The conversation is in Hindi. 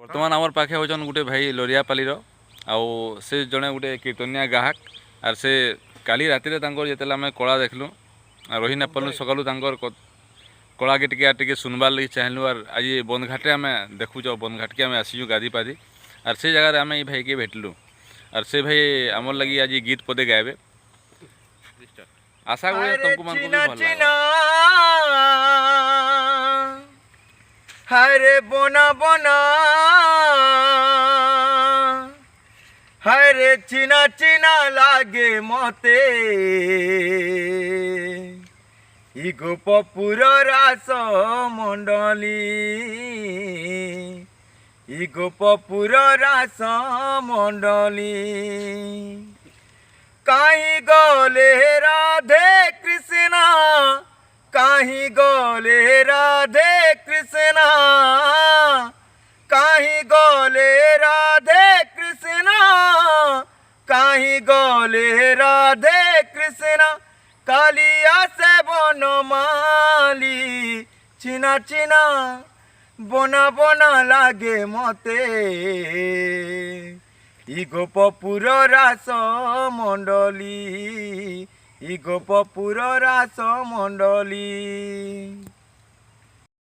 बर्तमान आमर पाखे होचन गुटे भाई लोरियापाली आउ से जड़े गोटे कीर्तनिया गाहक आर से काली राति जो आम कला देखलु रही न पार्लु सका कला के टे सुनबार लगे चाहलु आर आज बंदघाटे आम देखुच बंदघाट के आम आसीचु गादी पादी आर से जगह आम ये भाई के भेटलु आर से भाई आमर लगी आज गीत पदे गायबे आशा करूँ तुमको मन को भी भल हरे बोना बोना हरे चिना चिना लागे मते इ गोपपुर रास मंडली इ गोपपुर रास मंडली कहीं गले राधे कृष्णा कहीं गले राधे कृष्णा कहीं गले राधे कृष्णा कहीं गले राधे कृष्णा कालिया से बनमाली चिना चिना बोना बोना लागे मते इ गोपपुर रास मंडली इ गोपपुर रास मंडली।